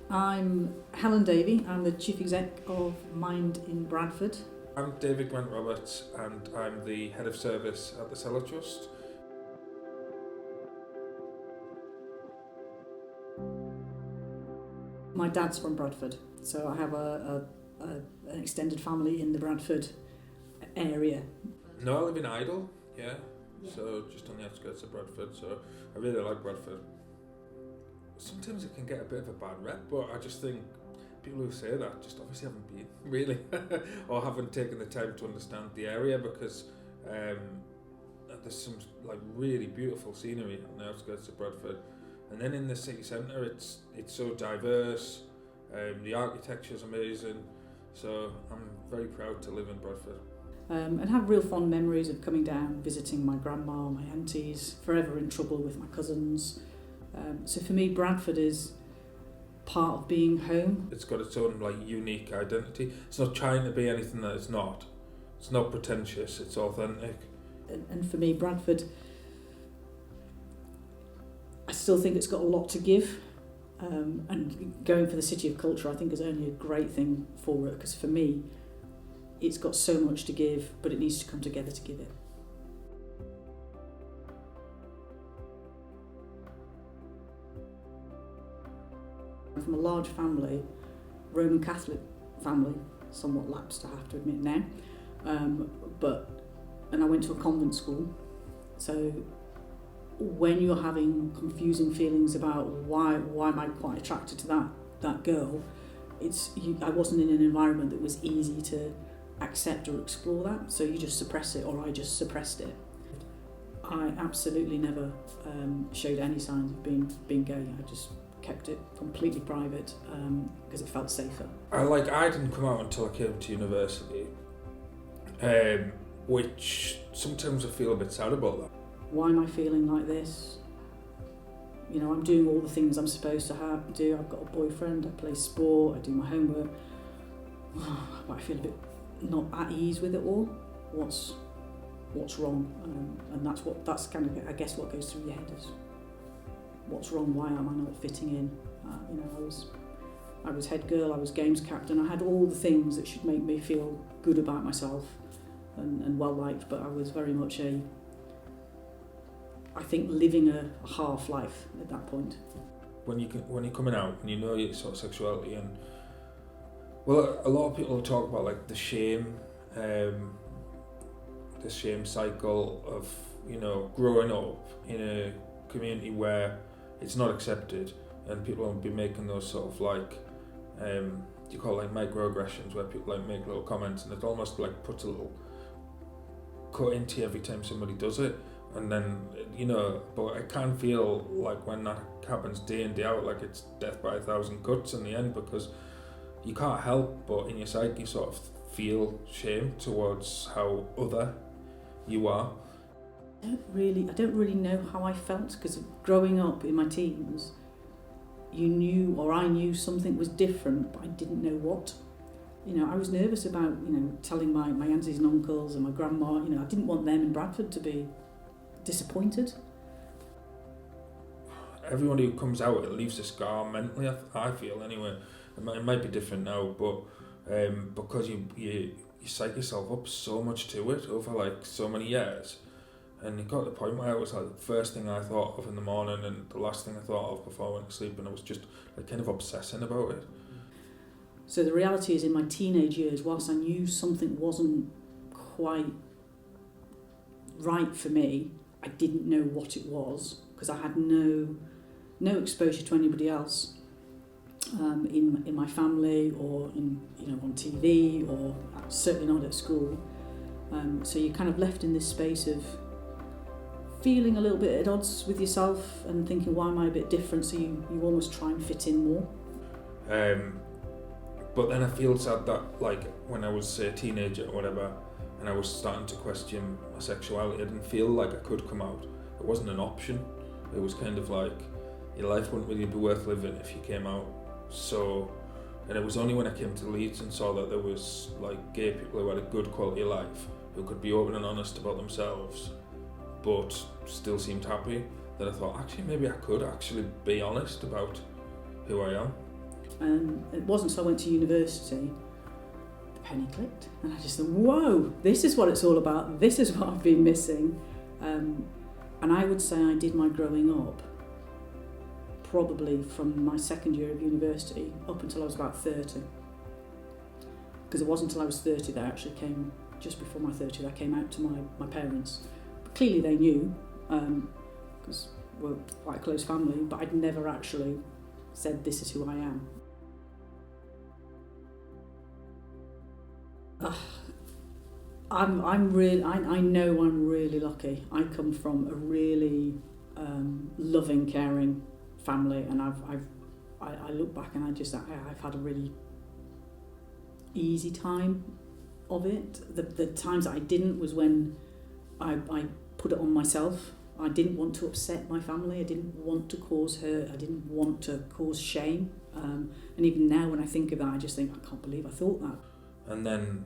I'm Helen Davey. I'm the Chief Exec of Mind in Bradford. I'm David Grant-Roberts and I'm the Head of Service at the Cellar Trust. My dad's from Bradford, so I have an extended family in the Bradford area. No, I live in Idle, so just on the outskirts of Bradford, so I really like Bradford. Sometimes it can get a bit of a bad rep, but I just think people who say that just obviously haven't been, really, or haven't taken the time to understand the area, because there's some like really beautiful scenery on the outskirts of Bradford, and then in the city centre it's so diverse, the architecture's amazing, so I'm very proud to live in Bradford. And have real fond memories of coming down, visiting my grandma, my aunties, forever in trouble with my cousins. So for me, Bradford is part of being home. It's got its own like unique identity. It's not trying to be anything that it's not. It's not pretentious, it's authentic. And for me, Bradford, I still think it's got a lot to give. And going for the City of Culture, I think, is only a great thing for it, because for me, it's got so much to give, but it needs to come together to give it. I'm from a large family, Roman Catholic family, somewhat lapsed, I have to admit now, and I went to a convent school, so when you're having confusing feelings about why am I quite attracted to that girl, I wasn't in an environment that was easy to accept or explore that, so you just suppress it, or I just suppressed it. I absolutely never showed any signs of being gay. I just kept it completely private because it felt safer. I didn't come out until I came to university, which sometimes I feel a bit sad about that. Why am I feeling like this? You know, I'm doing all the things I'm supposed to do. I've got a boyfriend, I play sport, I do my homework, but I feel a bit not at ease with it all. What's wrong? And that's kind of, I guess, what goes through your head is, what's wrong? Why am I not fitting in? I was head girl, I was games captain, I had all the things that should make me feel good about myself and well liked, but I was very much I think living a half life at that point. When you're coming out and you know your sort of sexuality, and well, a lot of people talk about like the shame cycle of, you know, growing up in a community where it's not accepted, and people will be making those sort of like you call it like microaggressions, where people like make little comments, and it almost like puts a little cut into you every time somebody does it. And then, you know, but I can feel like when that happens day in, day out, like it's death by 1,000 cuts in the end, because you can't help but in your psyche you sort of feel shame towards how other you are. I don't really know how I felt, because growing up in my teens, I knew something was different, but I didn't know what. You know, I was nervous about, you know, telling my aunties and uncles and my grandma, you know, I didn't want them in Bradford to be disappointed. Everyone who comes out, it leaves a scar mentally, I feel anyway. It might be different now, but because you psych yourself up so much to it over like so many years, and it got to the point where it was like the first thing I thought of in the morning and the last thing I thought of before I went to sleep, and I was just like kind of obsessing about it. So the reality is, in my teenage years, whilst I knew something wasn't quite right for me, I didn't know what it was, because I had no exposure to anybody else in my family, or on TV, or certainly not at school. So you're kind of left in this space of feeling a little bit at odds with yourself and thinking, why am I a bit different? So you almost try and fit in more. But then I feel sad that, like, when I was, say, a teenager or whatever, and I was starting to question my sexuality, I didn't feel like I could come out. It wasn't an option. It was kind of like, your life wouldn't really be worth living if you came out. So, and it was only when I came to Leeds and saw that there was like gay people who had a good quality of life, who could be open and honest about themselves, but still seemed happy, that I thought, actually maybe I could actually be honest about who I am. And it wasn't until I went to university, the penny clicked, and I just thought, whoa, this is what it's all about, this is what I've been missing. And I would say I did my growing up probably from my second year of university up until I was about 30. Because it wasn't until I was 30 that I actually came, just before my 30, I came out to my parents. But clearly they knew, because we're quite a close family, but I'd never actually said this is who I am. I know I'm really lucky. I come from a really loving, caring family, and I look back and I've had a really easy time of it. The times that I didn't was when I put it on myself. I didn't want to upset my family. I didn't want to cause hurt. I didn't want to cause shame. And even now, when I think of that, I just think, I can't believe I thought that. And then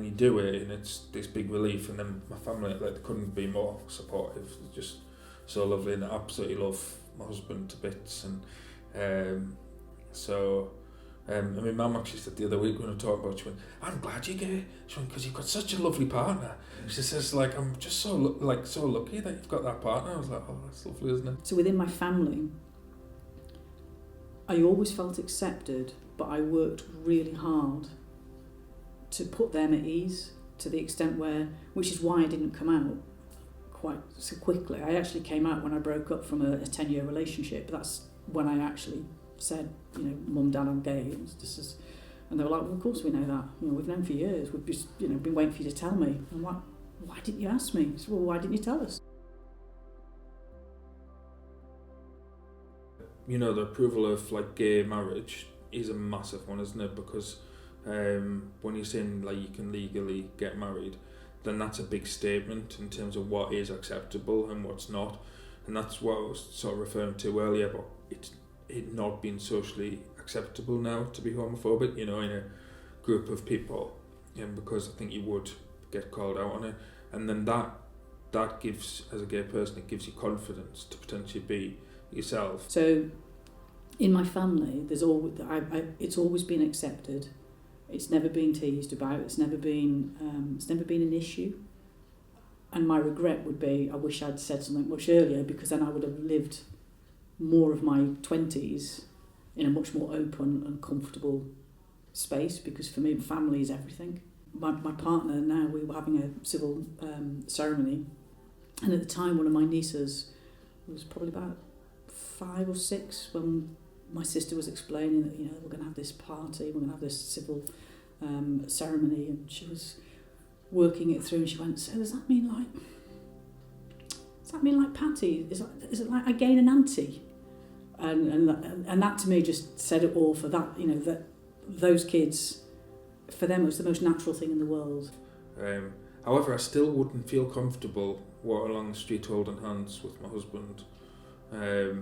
you do it, and it's this big relief. And then my family, they couldn't be more supportive. It's just so lovely, and I absolutely love my husband to bits. And my mum actually said the other week when we were talking about it, she went, I'm glad you're gay. She went, because you've got such a lovely partner. She says, I'm just so lucky that you've got that partner. I was like, oh, that's lovely, isn't it? So within my family, I always felt accepted, but I worked really hard to put them at ease to the extent which is why I didn't come out quite so quickly. I actually came out when I broke up from a 10-year relationship. That's when I actually said, Mum, Dad, I'm gay. And they were like, well, of course we know that. We've known for years. We've just, been waiting for you to tell me. I'm like, why didn't you ask me? I said, well, why didn't you tell us? The approval of gay marriage is a massive one, isn't it? Because when you're saying you can legally get married, then that's a big statement in terms of what is acceptable and what's not. And that's what I was sort of referring to earlier about it not being socially acceptable now to be homophobic, in a group of people, because I think you would get called out on it. And then that gives, as a gay person, it gives you confidence to potentially be yourself. So in my family, it's always been accepted. It's never been teased about. It's never been an issue. And my regret would be, I wish I'd said something much earlier, because then I would have lived more of my 20s in a much more open and comfortable space, because for me, family is everything. My partner now, we were having a civil ceremony, and at the time one of my nieces was probably about 5 or 6 when my sister was explaining that we're going to have this party, we're going to have this civil ceremony, and she was working it through, and she went, so does that mean like Patty? Is it like I gain an auntie? And that to me just said it all for that, that those kids, for them it was the most natural thing in the world. However, I still wouldn't feel comfortable walking along the street holding hands with my husband. I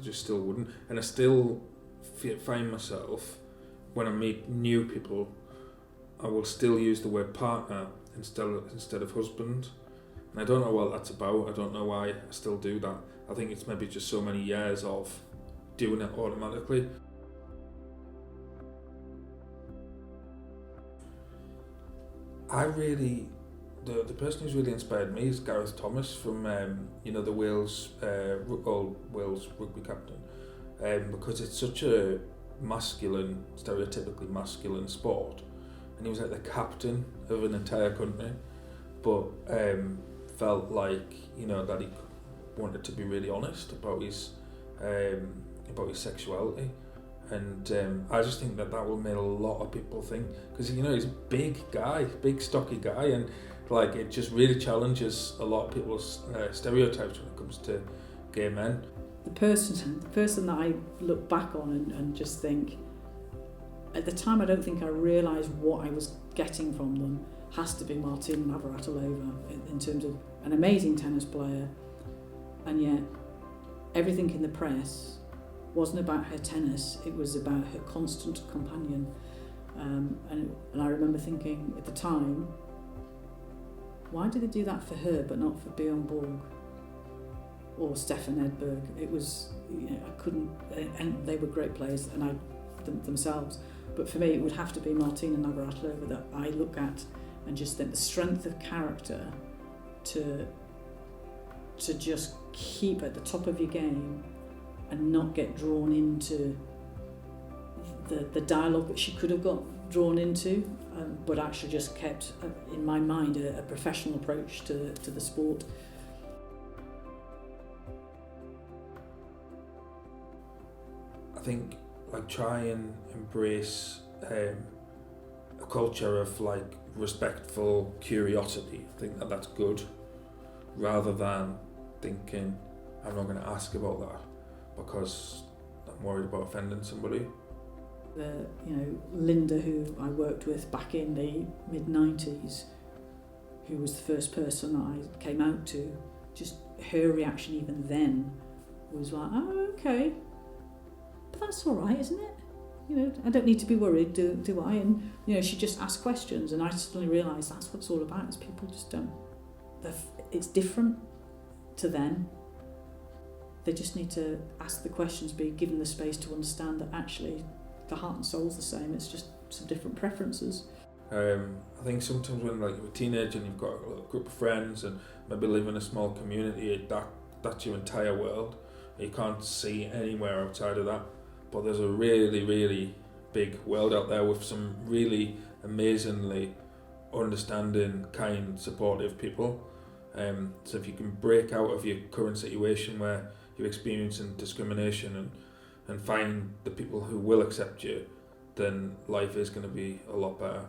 just still wouldn't. And I still find myself, when I meet new people, I will still use the word partner instead of husband. And I don't know what that's about. I don't know why I still do that. I think it's maybe just so many years of doing it automatically. The person who's really inspired me is Gareth Thomas from the Wales old Wales rugby captain, because it's such a masculine, stereotypically masculine sport, and he was like the captain of an entire country, but felt like that he wanted to be really honest about his sexuality. And I just think that will make a lot of people think, because he's a big stocky guy, and it just really challenges a lot of people's stereotypes when it comes to gay men. The person that I look back on and just think, at the time I don't think I realised what I was getting from them, has to be Martina Navratilova, in terms of an amazing tennis player, and yet everything in the press wasn't about her tennis, it was about her constant companion. And I remember thinking at the time, why did they do that for her but not for Bjorn Borg or Stefan Edberg? It was, I couldn't, and they were great players, and themselves. But for me, it would have to be Martina Navratilova that I look at and just think the strength of character to just keep at the top of your game and not get drawn into the dialogue that she could have got drawn into, but actually just kept, in my mind, a professional approach to the sport. I think like try and embrace a culture of like respectful curiosity. I think that's good, rather than thinking I'm not going to ask about that because I'm worried about offending somebody. Linda, who I worked with back in the mid-90s, who was the first person I came out to, just her reaction even then was like, oh, okay, but that's all right, isn't it? I don't need to be worried, do I? And, she just asked questions, and I suddenly realised that's what it's all about, is people just don't, it's different to them. They just need to ask the questions, be given the space to understand that actually the heart and soul's the same, it's just some different preferences. I think sometimes when like you're a teenager and you've got a little group of friends and maybe live in a small community, that's your entire world. You can't see anywhere outside of that. But there's a really, really big world out there with some really amazingly understanding, kind, supportive people. So if you can break out of your current situation where you're experiencing discrimination and find the people who will accept you, then life is going to be a lot better.